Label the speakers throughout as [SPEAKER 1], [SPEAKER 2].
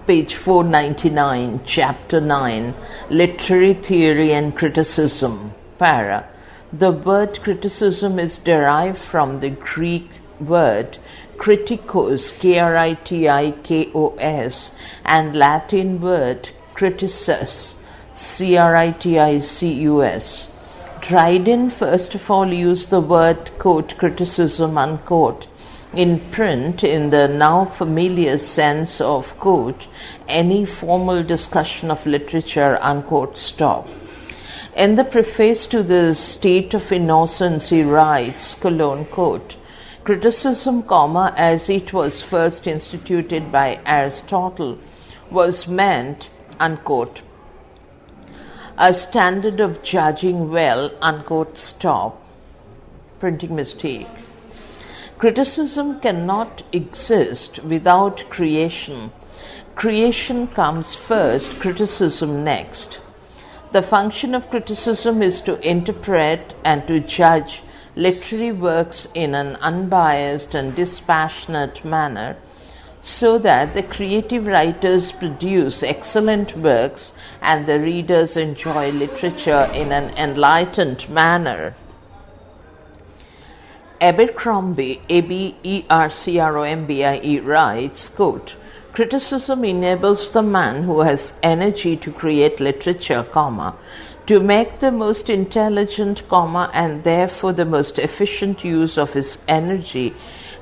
[SPEAKER 1] Page 499, Chapter 9, Literary Theory and Criticism, Para. The word criticism is derived from the Greek word kritikos, Kritikos, and Latin word criticis, Criticus. Dryden first of all used the word, quote, criticism, unquote, in print in the now familiar sense of, quote, any formal discussion of literature, unquote, stop. In the preface to the State of Innocence, he writes, colon, quote, criticism, comma, as it was first instituted by Aristotle, was meant, unquote, a standard of judging well, unquote, stop. Printing mistake. Criticism cannot exist without creation. Creation comes first, criticism next. The function of criticism is to interpret and to judge literary works in an unbiased and dispassionate manner, so that the creative writers produce excellent works and the readers enjoy literature in an enlightened manner. Abercrombie, Abercrombie, writes, quote, criticism enables the man who has energy to create literature, comma, to make the most intelligent, comma, and therefore the most efficient use of his energy,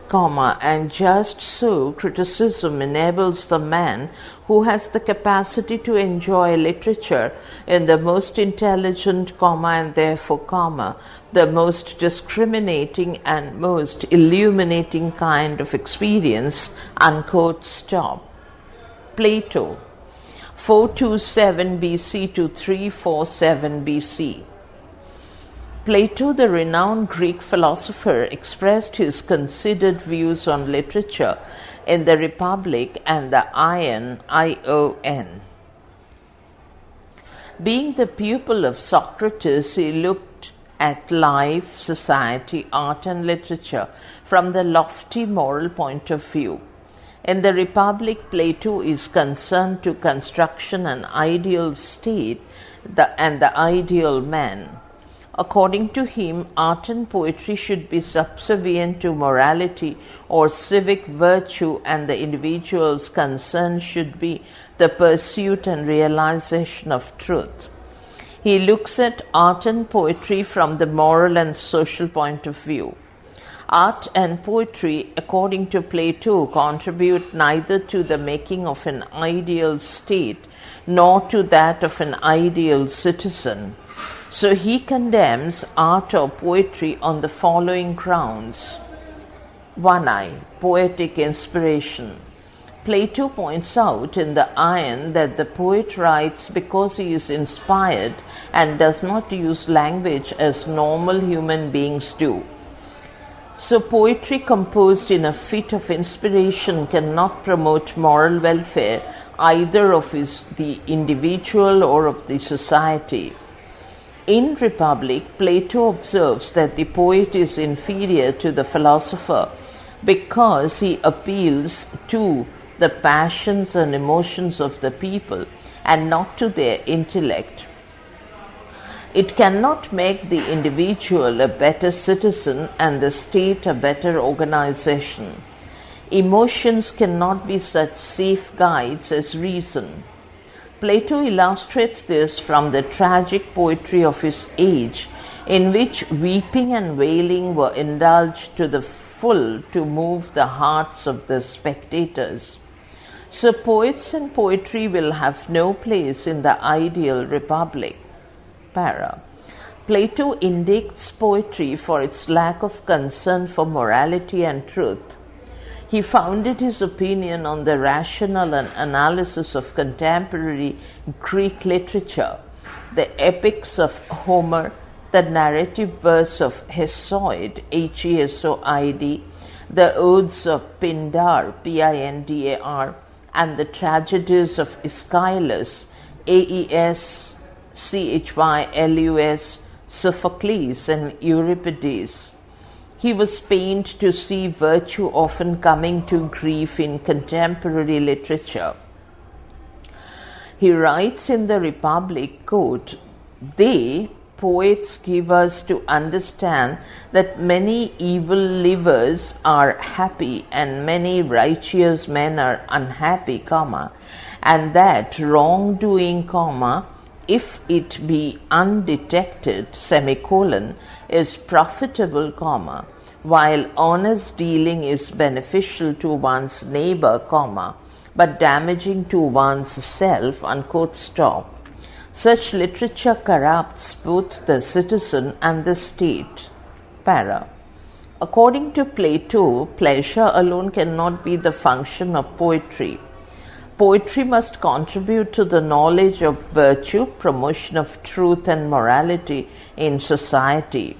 [SPEAKER 1] comma, and just so criticism enables the man who has the capacity to enjoy literature in the most intelligent, comma, and therefore, comma, the most discriminating and most illuminating kind of experience, unquote, stop. Plato, 427 BC to 347 BC. Plato, the renowned Greek philosopher, expressed his considered views on literature in the Republic and the Ion, I-O-N. Being the pupil of Socrates, he looked at life, society, art, and literature from the lofty moral point of view. In the Republic, Plato is concerned to construction an ideal state and the ideal man. According to him, art and poetry should be subservient to morality or civic virtue, and the individual's concern should be the pursuit and realization of truth. He looks at art and poetry from the moral and social point of view. Art and poetry, according to Plato, contribute neither to the making of an ideal state nor to that of an ideal citizen. So he condemns art or poetry on the following grounds. 1. Poetic inspiration. Plato points out in the Ion that the poet writes because he is inspired and does not use language as normal human beings do. So poetry composed in a fit of inspiration cannot promote moral welfare either of the individual or of the society. In Republic, Plato observes that the poet is inferior to the philosopher because he appeals to the passions and emotions of the people and not to their intellect. It cannot make the individual a better citizen and the state a better organization. Emotions cannot be such safe guides as reason. Plato illustrates this from the tragic poetry of his age, in which weeping and wailing were indulged to the full to move the hearts of the spectators. So poets and poetry will have no place in the ideal Republic. Para. Plato indicts poetry for its lack of concern for morality and truth. He founded his opinion on the rational analysis of contemporary Greek literature, the epics of Homer, the narrative verse of Hesiod, Hesoid, the odes of Pindar, Pindar, and the tragedies of Aeschylus, Aeschylus, Sophocles, and Euripides. He was pained to see virtue often coming to grief in contemporary literature. He writes in the Republic, quote, "They, poets, give us to understand that many evil livers are happy and many righteous men are unhappy, comma, and that wrongdoing, comma, if it be undetected, semicolon, is profitable, comma, while honest dealing is beneficial to one's neighbor, comma, but damaging to one's self," unquote, stop. Such literature corrupts both the citizen and the state. Para. According to Plato, pleasure alone cannot be the function of poetry. Poetry must contribute to the knowledge of virtue, promotion of truth and morality in society.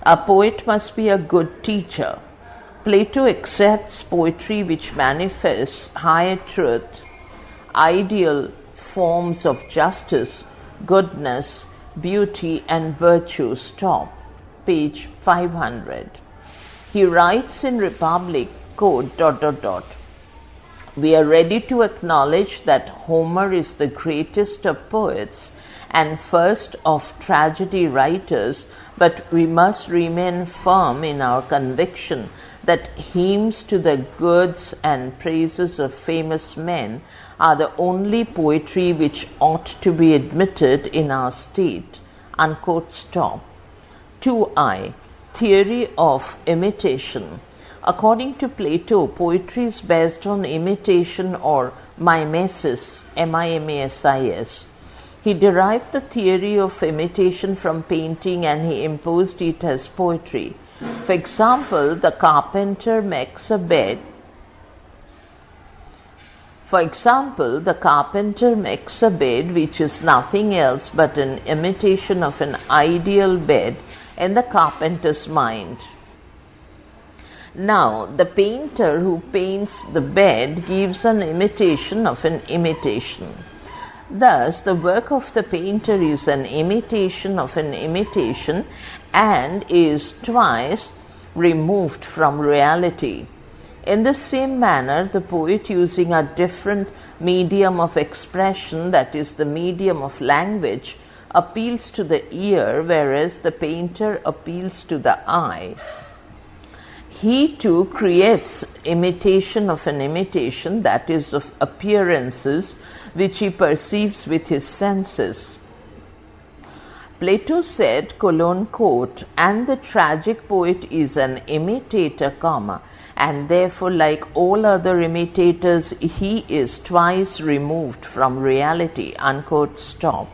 [SPEAKER 1] A poet must be a good teacher. Plato accepts poetry which manifests higher truth, ideal forms of justice, goodness, beauty, and virtue. Stop. Page 500. He writes in Republic, quote, ... "We are ready to acknowledge that Homer is the greatest of poets and first of tragedy writers, but we must remain firm in our conviction that hymns to the goods and praises of famous men are the only poetry which ought to be admitted in our state." Unquote, stop. 2i. Theory of imitation. According to Plato, poetry is based on imitation or mimesis, mimesis. He derived the theory of imitation from painting and he imposed it as poetry. For example, the carpenter makes a bed. Which is nothing else but an imitation of an ideal bed in the carpenter's mind. Now, the painter who paints the bed gives an imitation of an imitation. Thus, the work of the painter is an imitation of an imitation and is twice removed from reality. In the same manner, the poet, using a different medium of expression, that is, the medium of language, appeals to the ear, whereas the painter appeals to the eye. He too creates imitation of an imitation, that is, of appearances, which he perceives with his senses. Plato said, quote, "And the tragic poet is an imitator, comma, and therefore, like all other imitators, he is twice removed from reality," unquote, stop.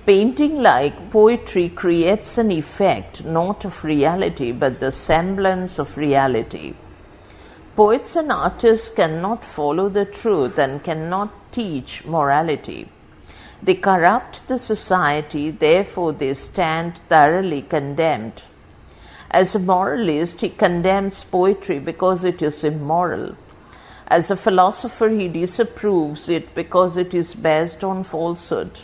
[SPEAKER 1] Painting, like poetry, creates an effect not of reality but the semblance of reality. Poets and artists cannot follow the truth and cannot teach morality. They corrupt the society, therefore they stand thoroughly condemned. As a moralist, he condemns poetry because it is immoral. As a philosopher, he disapproves it because it is based on falsehood.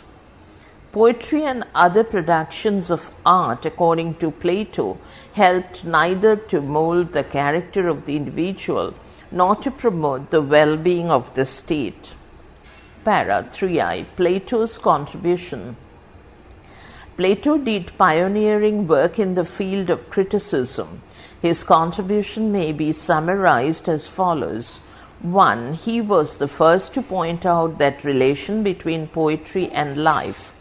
[SPEAKER 1] Poetry and other productions of art, according to Plato, helped neither to mold the character of the individual nor to promote the well-being of the state. Para 3i. Plato's contribution. Plato did pioneering work in the field of criticism. His contribution may be summarized as follows. 1. He was the first to point out that relation between poetry and life.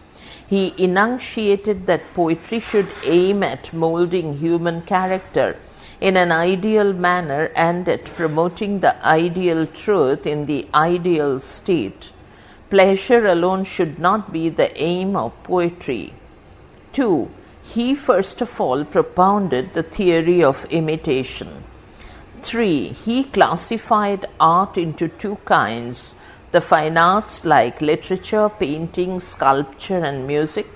[SPEAKER 1] He enunciated that poetry should aim at molding human character in an ideal manner and at promoting the ideal truth in the ideal state. Pleasure alone should not be the aim of poetry. 2. He first of all propounded the theory of imitation. 3. He classified art into two kinds: the fine arts like literature, painting, sculpture, and music,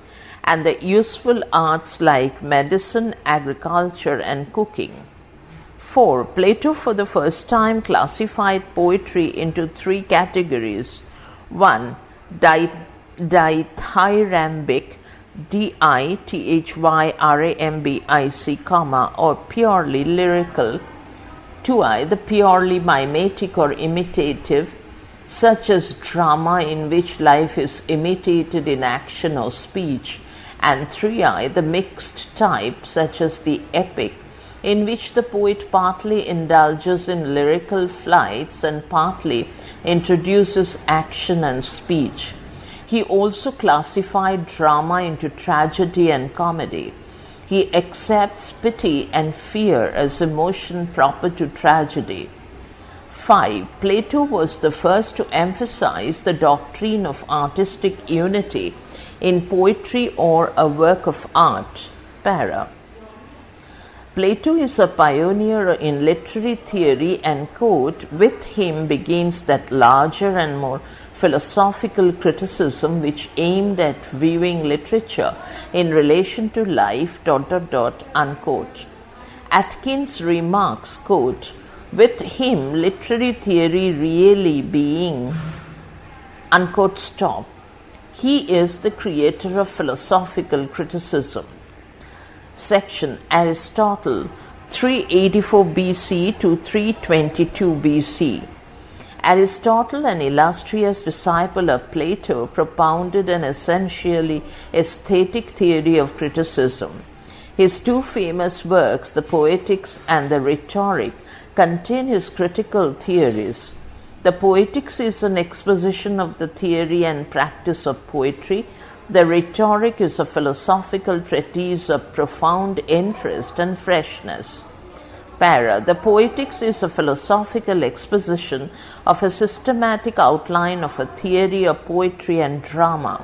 [SPEAKER 1] and the useful arts like medicine, agriculture, and cooking. 4. Plato for the first time classified poetry into three categories. 1. Dithyrambic, dithyrambic, comma, or purely lyrical. 2i. The purely mimetic or imitative. such as drama in which life is imitated in action or speech, and 3i, the mixed type, such as the epic, in which the poet partly indulges in lyrical flights and partly introduces action and speech. He also classified drama into tragedy and comedy. He accepts pity and fear as emotion proper to tragedy. 5. Plato was the first to emphasize the doctrine of artistic unity in poetry or a work of art. Para. Plato is a pioneer in literary theory, and quote, with him begins that larger and more philosophical criticism which aimed at viewing literature in relation to life, unquote. Atkins remarks, quote, with him literary theory really being, unquote, stop. He is the creator of philosophical criticism. Section Aristotle, 384 BC to 322 BC. Aristotle, an illustrious disciple of Plato, propounded an essentially aesthetic theory of criticism. His two famous works, the Poetics and the Rhetoric, contain his critical theories. The Poetics is an exposition of the theory and practice of poetry. The Rhetoric is a philosophical treatise of profound interest and freshness. Para. The Poetics is a philosophical exposition of a systematic outline of a theory of poetry and drama.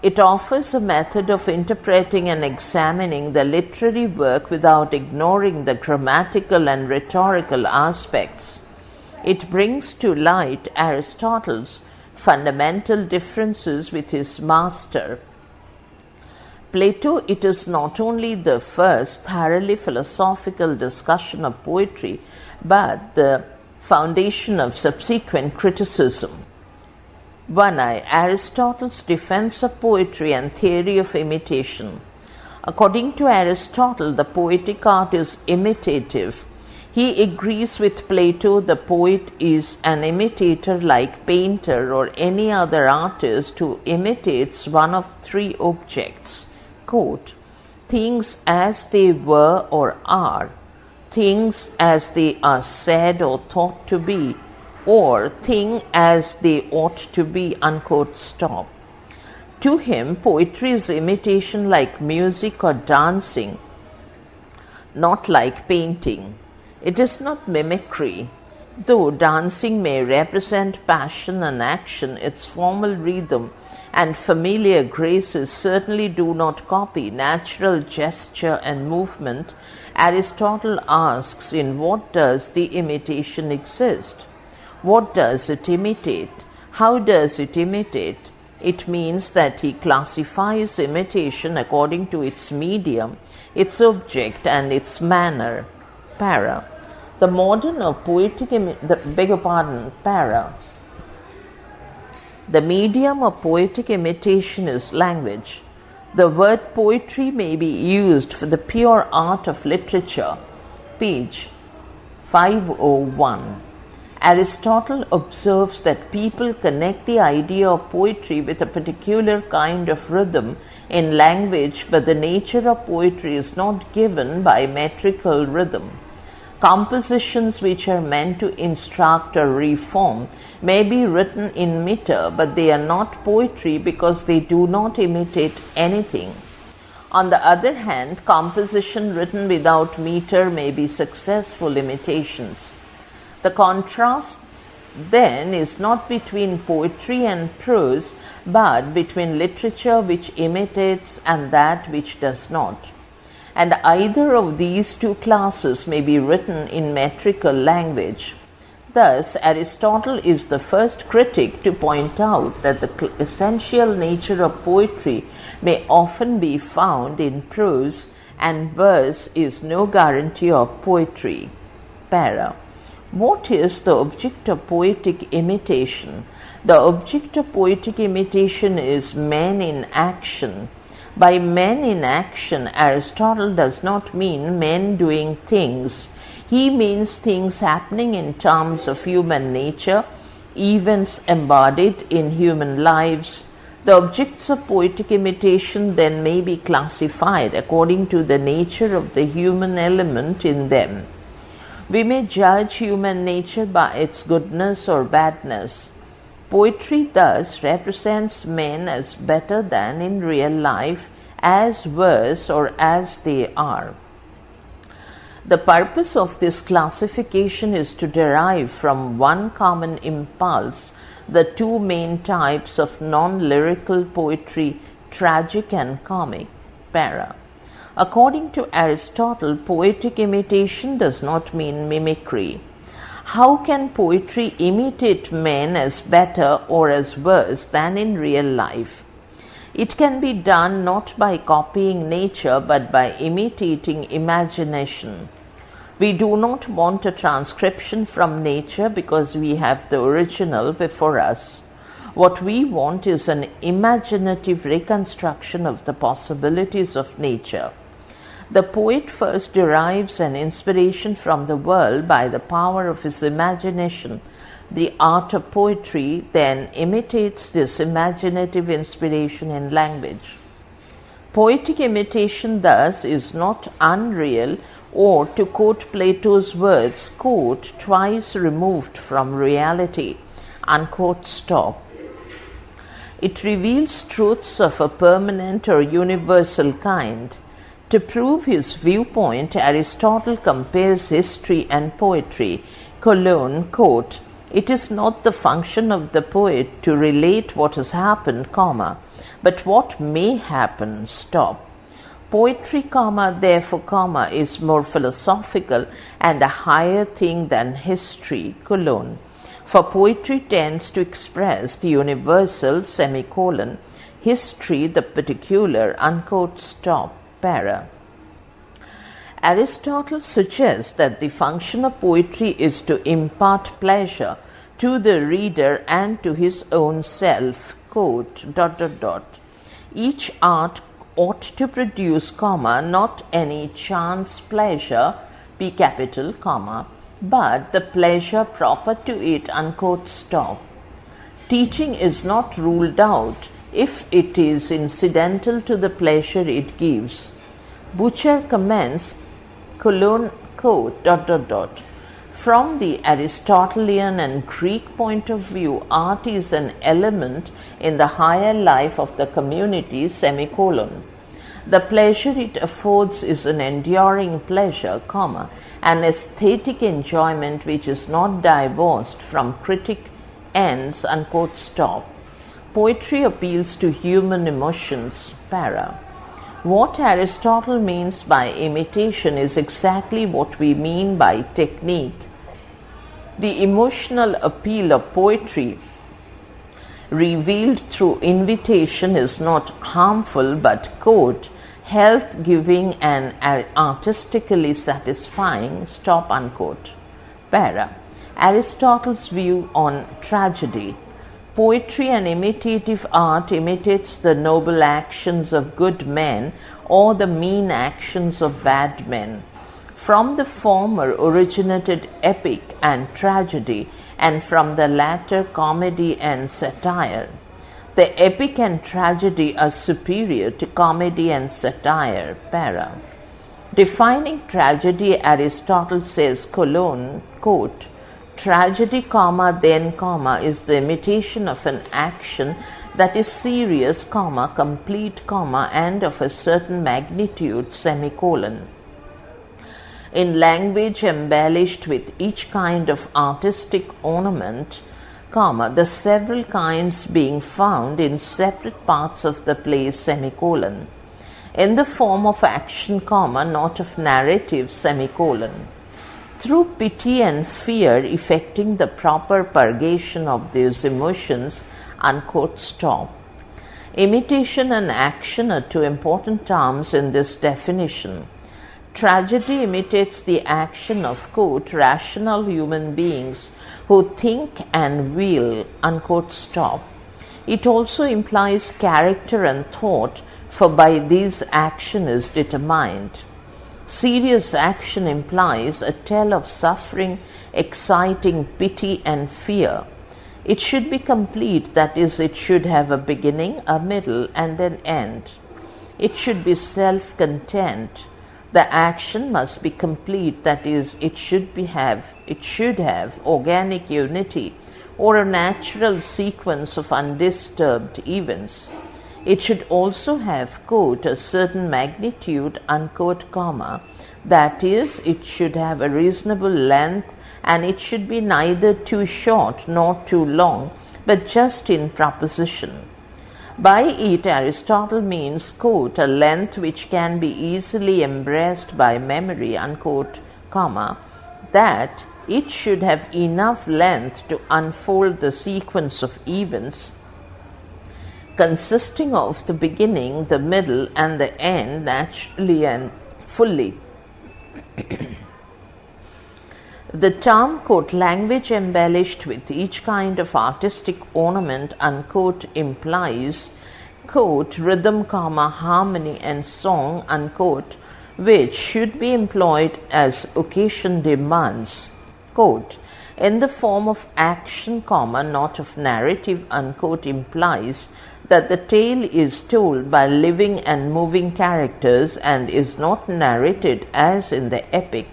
[SPEAKER 1] It offers a method of interpreting and examining the literary work without ignoring the grammatical and rhetorical aspects. It brings to light Aristotle's fundamental differences with his master, Plato. It is not only the first thoroughly philosophical discussion of poetry, but the foundation of subsequent criticism. 1i. Aristotle's defense of poetry and theory of imitation. According to Aristotle, the poetic art is imitative. He agrees with Plato the poet is an imitator like painter or any other artist who imitates one of three objects. Quote, things as they were or are, things as they are said or thought to be, or thing as they ought to be, unquote, stop. To him, poetry is imitation like music or dancing, not like painting. It is not mimicry. Though dancing may represent passion and action, its formal rhythm and familiar graces certainly do not copy natural gesture and movement. Aristotle asks, in what does the imitation exist? What does it imitate? How does it imitate? It means that he classifies imitation according to its medium, its object, and its manner. Para. The modern or poetic, para. The medium of poetic imitation is language. The word poetry may be used for the pure art of literature. Page 501. Aristotle observes that people connect the idea of poetry with a particular kind of rhythm in language, but the nature of poetry is not given by metrical rhythm. Compositions which are meant to instruct or reform may be written in meter, but they are not poetry because they do not imitate anything. On the other hand, composition written without meter may be successful imitations. The contrast then is not between poetry and prose, but between literature which imitates and that which does not. And either of these two classes may be written in metrical language. Thus, Aristotle is the first critic to point out that the essential nature of poetry may often be found in prose, and verse is no guarantee of poetry. Para. What is the object of poetic imitation? The object of poetic imitation is men in action. By men in action, Aristotle does not mean men doing things. He means things happening in terms of human nature, events embodied in human lives, the objects of poetic imitation then may be classified according to the nature of the human element in them. We may judge human nature by its goodness or badness. Poetry thus represents men as better than in real life, as worse or as they are. The purpose of this classification is to derive from one common impulse the two main types of non-lyrical poetry, tragic and comic. Para. According to Aristotle, poetic imitation does not mean mimicry. How can poetry imitate men as better or as worse than in real life? It can be done not by copying nature but by imitating imagination. We do not want a transcription from nature because we have the original before us. What we want is an imaginative reconstruction of the possibilities of nature. The poet first derives an inspiration from the world by the power of his imagination. The art of poetry then imitates this imaginative inspiration in language. Poetic imitation thus is not unreal, or, to quote Plato's words, quote, twice removed from reality, unquote, stop. It reveals truths of a permanent or universal kind. To prove his viewpoint, Aristotle compares history and poetry. Colon, quote, it is not the function of the poet to relate what has happened, comma, but what may happen, stop. Poetry, comma, therefore, comma, is more philosophical and a higher thing than history, colon. For poetry tends to express the universal, semicolon, history the particular, unquote, stop, para. Aristotle suggests that the function of poetry is to impart pleasure to the reader and to his own self, quote, ... Each art ought to produce, comma, not any chance pleasure, P capital, comma, but the pleasure proper to it, unquote, stop. Teaching is not ruled out if it is incidental to the pleasure it gives. Butcher comments, colon, quote, ... From the Aristotelian and Greek point of view, art is an element in the higher life of the community, semicolon. The pleasure it affords is an enduring pleasure, comma, an aesthetic enjoyment which is not divorced from critic ends, unquote, stop. Poetry appeals to human emotions, para. What Aristotle means by imitation is exactly what we mean by technique. The emotional appeal of poetry revealed through invitation is not harmful but, quote, health-giving and artistically satisfying, stop, unquote. Para. Aristotle's view on tragedy. Poetry and imitative art imitates the noble actions of good men or the mean actions of bad men. From the former originated epic and tragedy, and from the latter comedy and satire. The epic and tragedy are superior to comedy and satire, para. Defining tragedy, Aristotle says, colon, quote, tragedy, comma, then, comma, is the imitation of an action that is serious, comma, complete, comma, and of a certain magnitude, semicolon. In language embellished with each kind of artistic ornament, comma, the several kinds being found in separate parts of the play, semicolon. In the form of action, comma, not of narrative, semicolon. Through pity and fear effecting the proper purgation of these emotions, unquote, stop. Imitation and action are two important terms in this definition. Tragedy imitates the action of, quote, rational human beings who think and will, unquote, stop. It also implies character and thought, for by these action is determined. Serious action implies a tale of suffering, exciting pity and fear. It should be complete, that is, it should have a beginning, a middle, and an end. It should be self-content. The action must be complete, that is, it should have organic unity or a natural sequence of undisturbed events. It should also have, quote, a certain magnitude, unquote, comma, that is, it should have a reasonable length, and it should be neither too short nor too long, but just in proposition. By it, Aristotle means, quote, a length which can be easily embraced by memory, unquote, comma, that it should have enough length to unfold the sequence of events consisting of the beginning, the middle, and the end naturally and fully. The term, quote, language embellished with each kind of artistic ornament, unquote, implies, quote, rhythm, comma, harmony, and song, unquote, which should be employed as occasion demands, quote, in the form of action, comma, not of narrative, unquote, implies that the tale is told by living and moving characters and is not narrated as in the epic.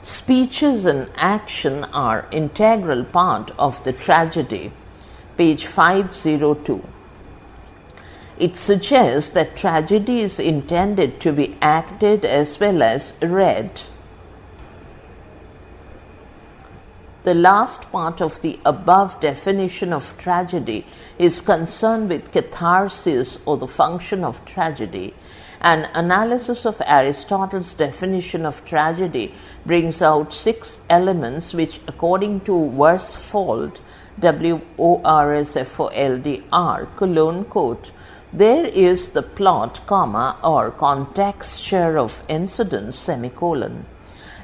[SPEAKER 1] Speeches and action are integral part of the tragedy. Page 502. It suggests that tragedy is intended to be acted as well as read. The last part of the above definition of tragedy is concerned with catharsis or the function of tragedy. An analysis of Aristotle's definition of tragedy brings out 6 elements which, according to Worsfold, W-O-R-S-F-O-L-D-R, colon, quote, there is the plot, comma, or contexture of incidents, semicolon,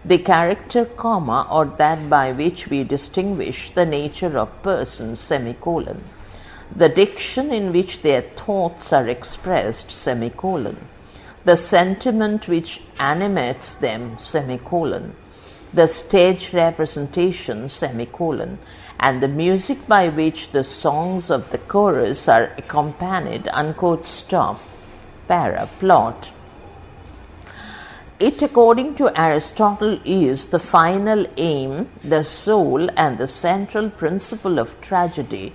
[SPEAKER 1] the character, comma, or that by which we distinguish the nature of persons, semicolon, the diction in which their thoughts are expressed, semicolon, the sentiment which animates them, semicolon, the stage representation, semicolon, and the music by which the songs of the chorus are accompanied, unquote, stop, para, plot. It, according to Aristotle, is the final aim, the soul, and the central principle of tragedy.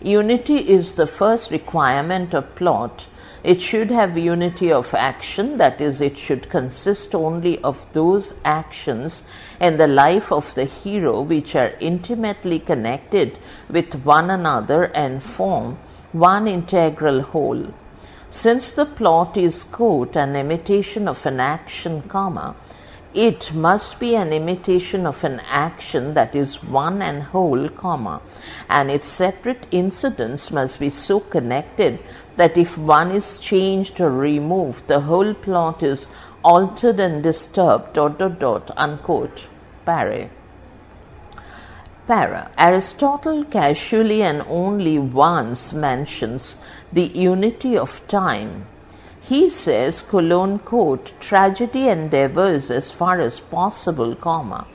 [SPEAKER 1] Unity is the first requirement of plot. It should have unity of action, that is, it should consist only of those actions in the life of the hero which are intimately connected with one another and form one integral whole. Since the plot is, quote, an imitation of an action, comma, it must be an imitation of an action that is one and whole, comma, and its separate incidents must be so connected that if one is changed or removed, the whole plot is altered and disturbed, ... unquote, para. Aristotle casually and only once mentions the unity of time. He says, colon, quote, tragedy endeavors as far as possible, comma,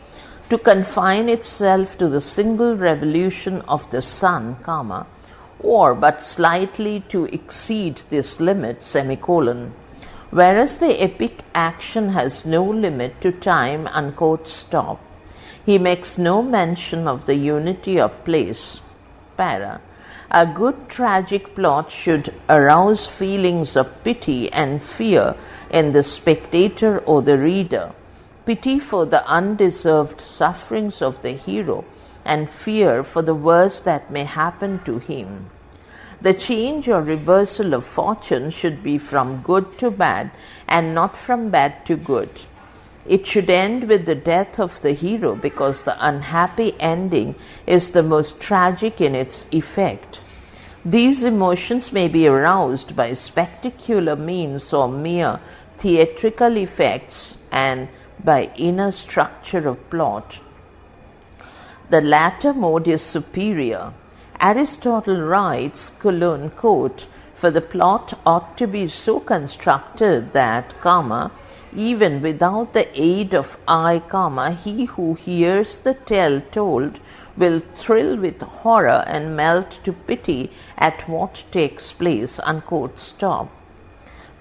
[SPEAKER 1] to confine itself to the single revolution of the sun, comma, or but slightly to exceed this limit, semicolon, whereas the epic action has no limit to time, unquote, stop. He makes no mention of the unity of place, para. A good tragic plot should arouse feelings of pity and fear in the spectator or the reader, pity for the undeserved sufferings of the hero and fear for the worst that may happen to him. The change or reversal of fortune should be from good to bad and not from bad to good. It should end with the death of the hero because the unhappy ending is the most tragic in its effect. These emotions may be aroused by spectacular means or mere theatrical effects and by inner structure of plot. The latter mode is superior. Aristotle writes, colon, quote, for the plot ought to be so constructed that, comma, even without the aid of eye, comma, he who hears the tale told will thrill with horror and melt to pity at what takes place, unquote, stop.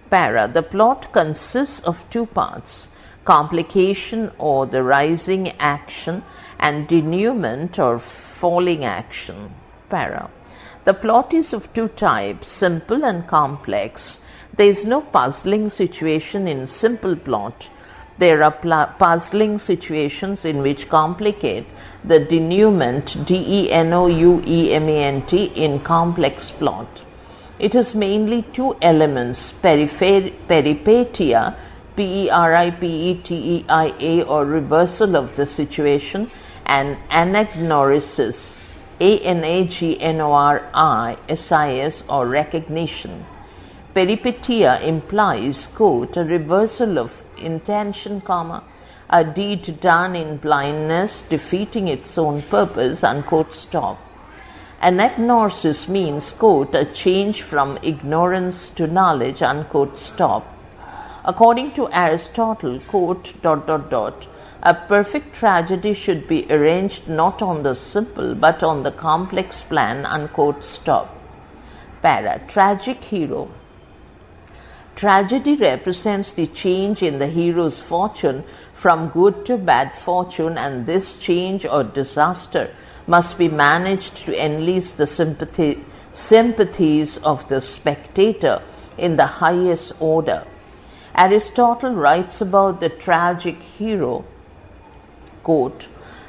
[SPEAKER 1] Para. The plot consists of two parts, complication or the rising action and denouement or falling action. Para. The plot is of two types, simple and complex. There is no puzzling situation in simple plot. There are puzzling situations in which complicate the denouement, D-E-N-O-U-E-M-E-N-T, in complex plot. It is mainly two elements, peripetia, P-E-R-I-P-E-T-E-I-A, or reversal of the situation, and anagnorisis, A-N-A-G-N-O-R-I-S-I-S, or recognition. Peripetia implies, quote, a reversal of intention, comma, a deed done in blindness, defeating its own purpose, unquote, stop. Anagnosis means, quote, a change from ignorance to knowledge, unquote, stop. According to Aristotle, quote, ... a perfect tragedy should be arranged not on the simple but on the complex plan, unquote, stop. Para. Tragic hero. Tragedy represents the change in the hero's fortune from good to bad fortune, and this change or disaster must be managed to enlist the sympathies of the spectator in the highest order. Aristotle writes about the tragic hero, quote,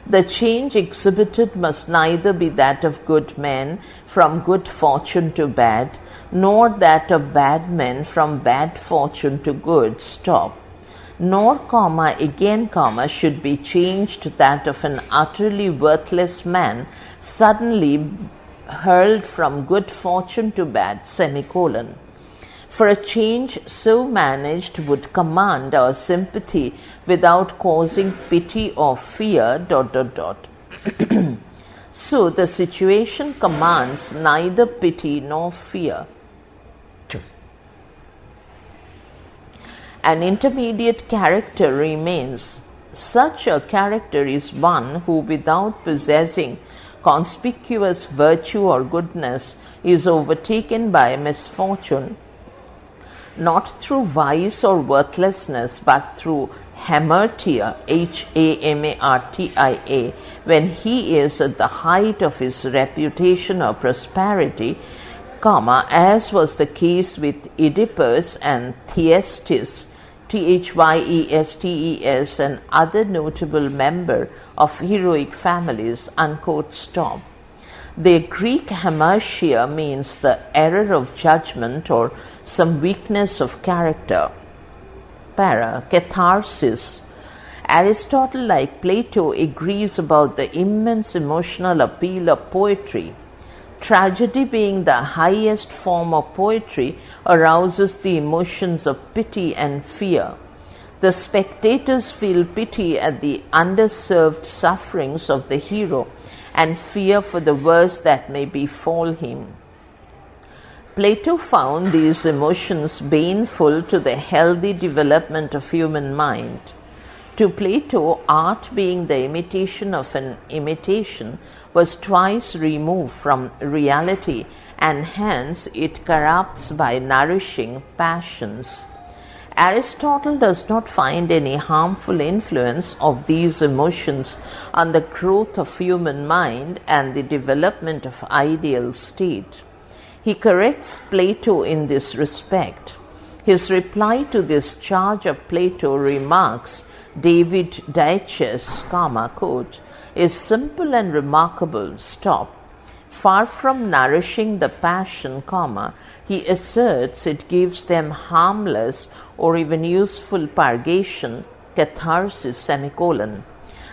[SPEAKER 1] the change exhibited must neither be that of good men from good fortune to bad, nor that of bad men from bad fortune to good, stop. Nor, comma, again, comma, should be changed that of an utterly worthless man suddenly hurled from good fortune to bad, semicolon. For a change so managed would command our sympathy without causing pity or fear, ... So the situation commands neither pity nor fear. An intermediate character remains. Such a character is one who, without possessing conspicuous virtue or goodness, is overtaken by misfortune, not through vice or worthlessness, but through hamartia, H-A-M-A-R-T-I-A, when he is at the height of his reputation or prosperity, comma, as was the case with Oedipus and Thyestes, Thyestes, and other notable member of heroic families, unquote, stop. The Greek hamartia means the error of judgment or some weakness of character. Para. Catharsis. Aristotle, like Plato, agrees about the immense emotional appeal of poetry. Tragedy, being the highest form of poetry, arouses the emotions of pity and fear. The spectators feel pity at the underserved sufferings of the hero and fear for the worst that may befall him. Plato found these emotions baneful to the healthy development of human mind. To Plato, art, being the imitation of an imitation, was twice removed from reality, and hence it corrupts by nourishing passions. Aristotle does not find any harmful influence of these emotions on the growth of human mind and the development of ideal state. He corrects Plato in this respect. His reply to this charge of Plato remarks, David Deutsches, quote, is simple and remarkable, stop. Far from nourishing the passion, he asserts it gives them harmless or even useful purgation, catharsis, semicolon.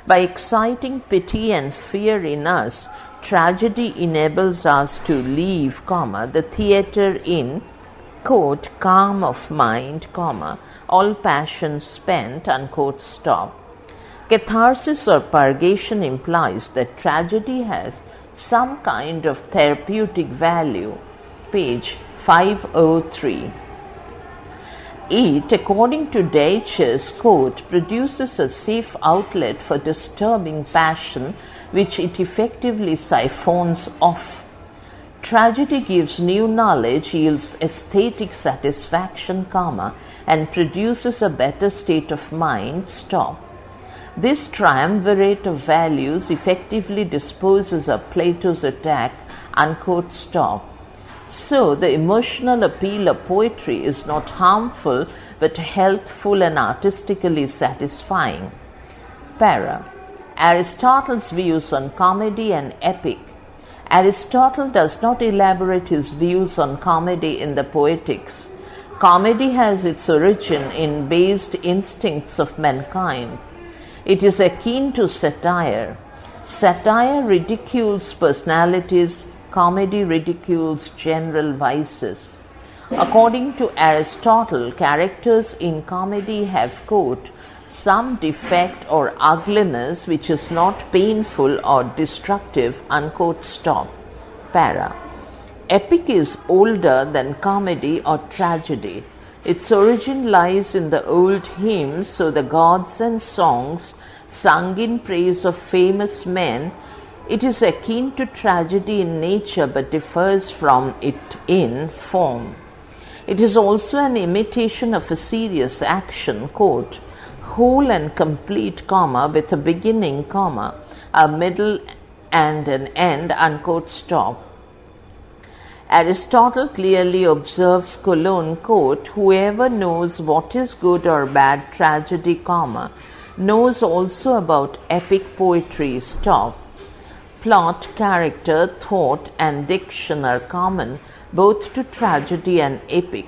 [SPEAKER 1] By exciting pity and fear in us, tragedy enables us to leave, the theatre in, quote, calm of mind, all passions spent, unquote, stop. Catharsis or purgation implies that tragedy has some kind of therapeutic value. Page 503. It, according to Deutsch's quote, produces a safe outlet for disturbing passion which it effectively siphons off. Tragedy gives new knowledge, yields aesthetic satisfaction, and produces a better state of mind, This triumvirate of values effectively disposes of Plato's attack, So, the emotional appeal of poetry is not harmful but healthful and artistically satisfying. Aristotle's views on comedy and epic. Aristotle does not elaborate his views on comedy in the Poetics. Comedy has its origin in based instincts of mankind. It is akin to satire. Satire ridicules personalities, comedy ridicules general vices. According to Aristotle, characters in comedy have, quote, some defect or ugliness which is not painful or destructive, unquote, Epic is older than comedy or tragedy. Its origin lies in the old hymns, so the gods and songs sung in praise of famous men. It is akin to tragedy in nature but differs from it in form. It is also an imitation of a serious action, quote, whole and complete, with a beginning, a middle and an end, unquote, Aristotle clearly observes, quote, whoever knows what is good or bad tragedy, knows also about epic poetry, Plot, character, thought, and diction are common both to tragedy and epic,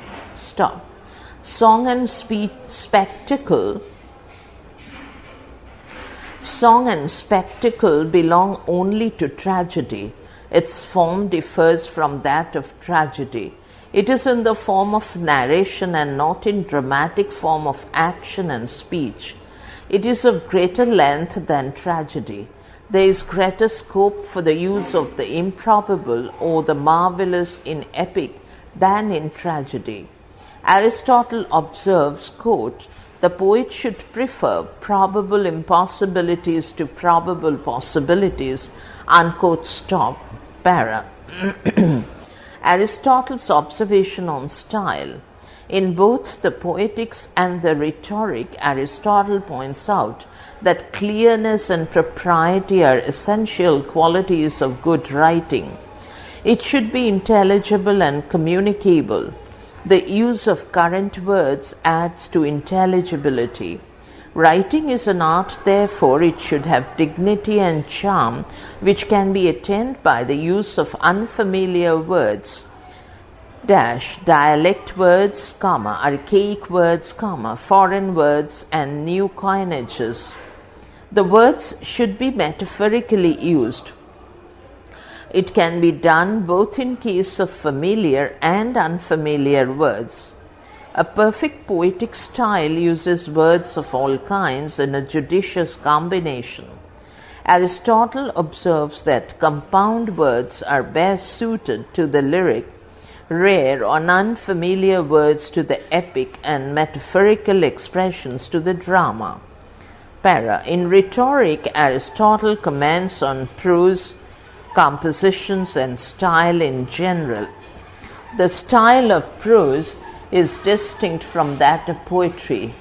[SPEAKER 1] Song and spectacle belong only to tragedy. Its form differs from that of tragedy. It is in the form of narration and not in dramatic form of action and speech. It is of greater length than tragedy. There is greater scope for the use of the improbable or the marvelous in epic than in tragedy. Aristotle observes, quote, the poet should prefer probable impossibilities to probable possibilities, unquote, Aristotle's observation on style. In both the Poetics and the Rhetoric, Aristotle points out that clearness and propriety are essential qualities of good writing. It should be intelligible and communicable. The use of current words adds to intelligibility. Writing is an art, therefore it should have dignity and charm, which can be attained by the use of unfamiliar words, dialect words, archaic words, foreign words, and new coinages. The words should be metaphorically used. It can be done both in case of familiar and unfamiliar words. A perfect poetic style uses words of all kinds in a judicious combination. Aristotle observes that compound words are best suited to the lyric, rare or unfamiliar words to the epic, and metaphorical expressions to the drama. In Rhetoric, Aristotle comments on prose, compositions, and style in general. The style of prose is distinct from that of poetry.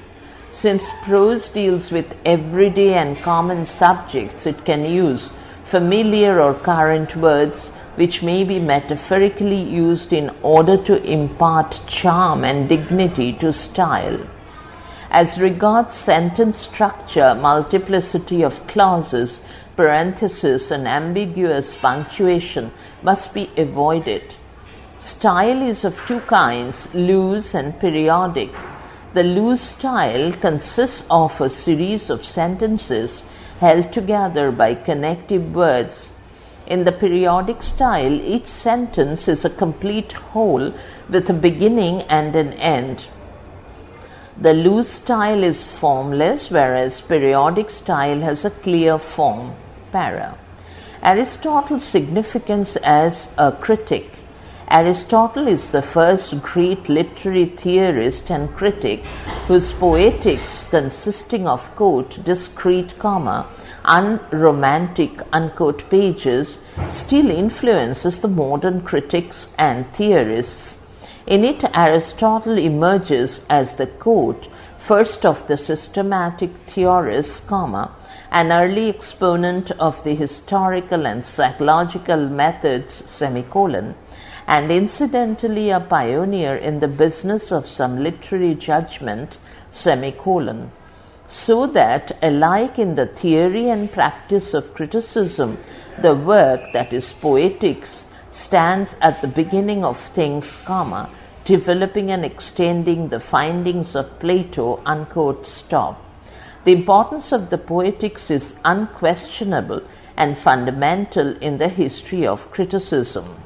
[SPEAKER 1] Since prose deals with everyday and common subjects, it can use familiar or current words which may be metaphorically used in order to impart charm and dignity to style. As regards sentence structure, multiplicity of clauses, parentheses, and ambiguous punctuation must be avoided. Style is of two kinds, loose and periodic. The loose style consists of a series of sentences held together by connective words. In the periodic style, each sentence is a complete whole with a beginning and an end. The loose style is formless, whereas periodic style has a clear form. Aristotle's significance as a critic. Aristotle is the first Greek literary theorist and critic whose poetics, consisting of, quote, discrete, unromantic, unquote, pages, still influences the modern critics and theorists. In it, Aristotle emerges as the, quote, first of the systematic theorists, an early exponent of the historical and psychological methods, and incidentally a pioneer in the business of some literary judgment, so that alike in the theory and practice of criticism, the work, that is poetics, stands at the beginning of things, developing and extending the findings of Plato, unquote, stop. The importance of the poetics is unquestionable and fundamental in the history of criticism.